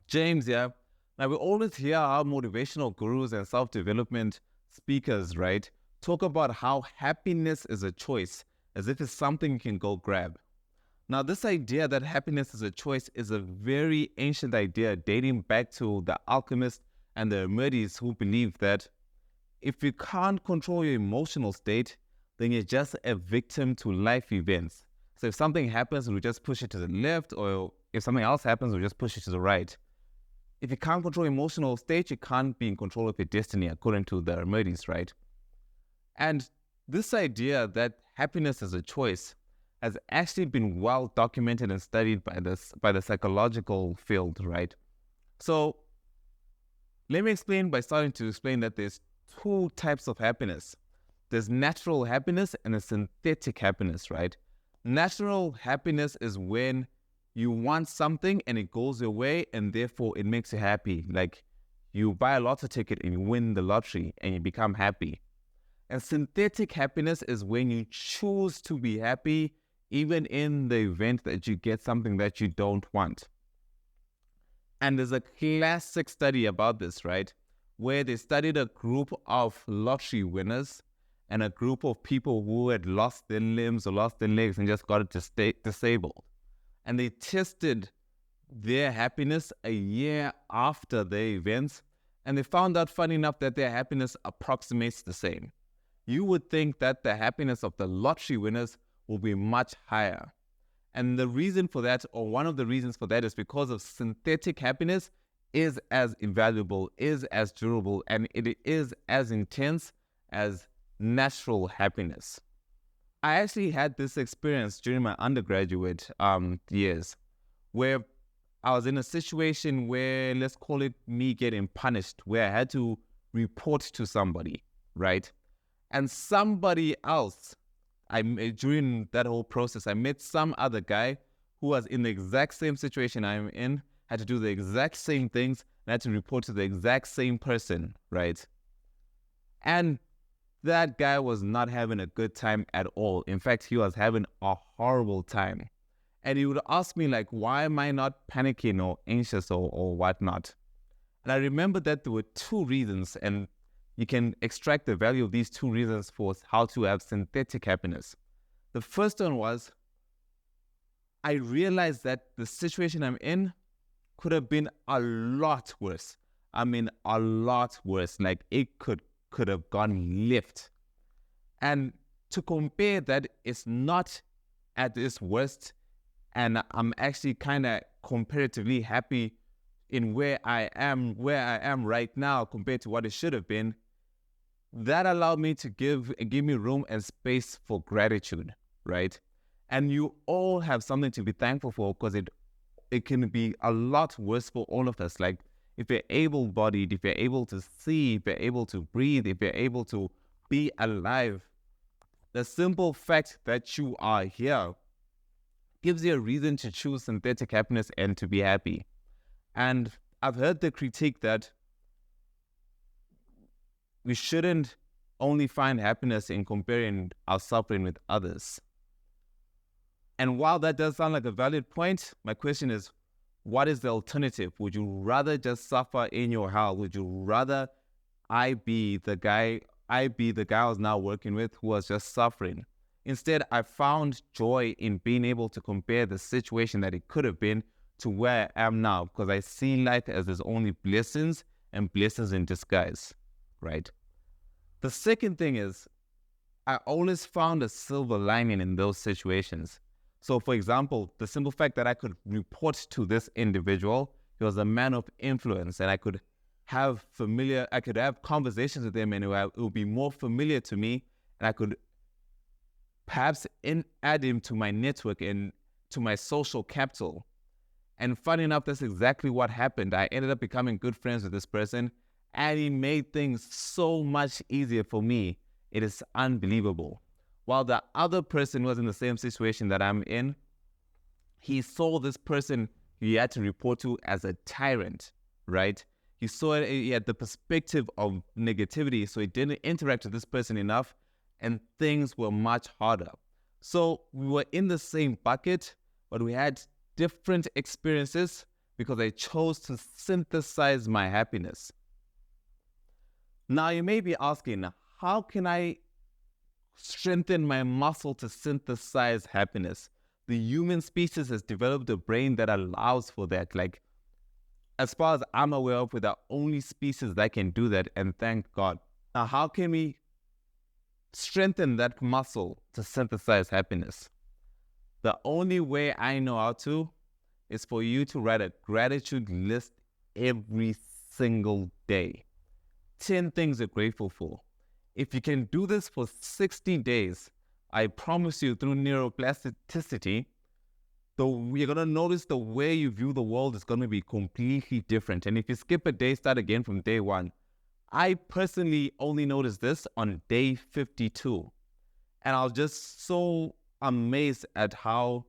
James, yeah. Now, we always hear how motivational gurus and self development speakers, right, talk about how happiness is a choice, as if it's something you can go grab. Now, this idea that happiness is a choice is a very ancient idea dating back to the alchemists and the Hermetes, who believed that if you can't control your emotional state, then you're just a victim to life events. So if something happens, we just push it to the left, or if something else happens, we just push it to the right. If you can't control emotional state, you can't be in control of your destiny, according to the Hermetes, right? And this idea that happiness is a choice has actually been well documented and studied by the psychological field, right? So let me explain by starting to explain that there's two types of happiness. There's natural happiness and a synthetic happiness, right? Natural happiness is when you want something and it goes your way and therefore it makes you happy. Like you buy a lottery ticket and you win the lottery and you become happy. And synthetic happiness is when you choose to be happy even in the event that you get something that you don't want. And there's a classic study about this, right? Where they studied a group of lottery winners and a group of people who had lost their limbs or lost their legs and just got it disabled. And they tested their happiness a year after the events, and they found out, funny enough, that their happiness approximates the same. You would think that the happiness of the lottery winners will be much higher. And the reason for that, or one of the reasons for that, is because of synthetic happiness is as invaluable, is as durable, and it is as intense as natural happiness. I actually had this experience during my undergraduate years where I was in a situation where, let's call it me getting punished, where I had to report to somebody, right? And somebody else, during that whole process, I met some other guy who was in the exact same situation I'm in, had to do the exact same things, and had to report to the exact same person, right? And that guy was not having a good time at all. In fact, he was having a horrible time. And he would ask me, like, why am I not panicking or anxious or whatnot? And I remember that there were two reasons, and you can extract the value of these two reasons for how to have synthetic happiness. The first one was, I realized that the situation I'm in could have been a lot worse. I mean, a lot worse. Like, it could have gone left. And to compare that, it's not at its worst, and I'm actually kind of comparatively happy in where I am right now compared to what it should have been. That allowed me to give me room and space for gratitude, right? And you all have something to be thankful for, because it can be a lot worse for all of us. Like, if you're able-bodied, if you're able to see, if you're able to breathe, if you're able to be alive, the simple fact that you are here gives you a reason to choose synthetic happiness and to be happy. And I've heard the critique that we shouldn't only find happiness in comparing our suffering with others. And while that does sound like a valid point, my question is, what is the alternative? Would you rather just suffer in your hell? Would you rather I be the guy I was now working with who was just suffering? Instead, I found joy in being able to compare the situation that it could have been to where I am now, because I see life as there's only blessings and blessings in disguise, right? The second thing is, I always found a silver lining in those situations. So, for example, the simple fact that I could report to this individual, he was a man of influence, and I could have conversations with him, and it would be more familiar to me, and I could perhaps add him to my network and to my social capital. And funny enough, that's exactly what happened. I ended up becoming good friends with this person, and he made things so much easier for me. It is unbelievable. While the other person was in the same situation that I'm in, he saw this person he had to report to as a tyrant, right? He saw it, he had the perspective of negativity, so he didn't interact with this person enough, and things were much harder. So we were in the same bucket, but we had different experiences because I chose to synthesize my happiness. Now, you may be asking, how can I strengthen my muscle to synthesize happiness? The human species has developed a brain that allows for that. Like, as far as I'm aware of, we're the only species that can do that, and thank God. Now, how can we strengthen that muscle to synthesize happiness? The only way I know how to is for you to write a gratitude list every single day. 10 things you're grateful for. If you can do this for 60 days, I promise you, through neuroplasticity, you're going to notice the way you view the world is going to be completely different. And if you skip a day, start again from day one. I personally only noticed this on day 52. And I was just so amazed at how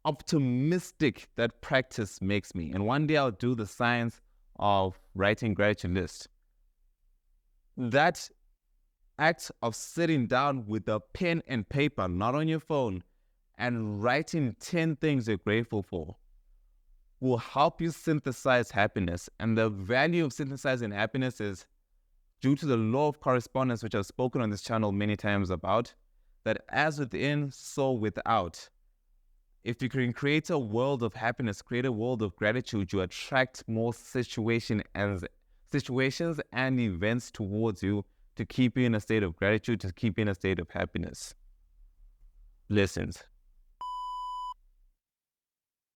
optimistic that practice makes me. And one day I'll do the science of writing gratitude lists. That act of sitting down with a pen and paper, not on your phone, and writing 10 things you're grateful for will help you synthesize happiness. And the value of synthesizing happiness is due to the law of correspondence, which I've spoken on this channel many times about, that as within, so without. If you can create a world of happiness, create a world of gratitude, you attract more situations and events towards you to keep you in a state of gratitude, to keep you in a state of happiness. Blessings.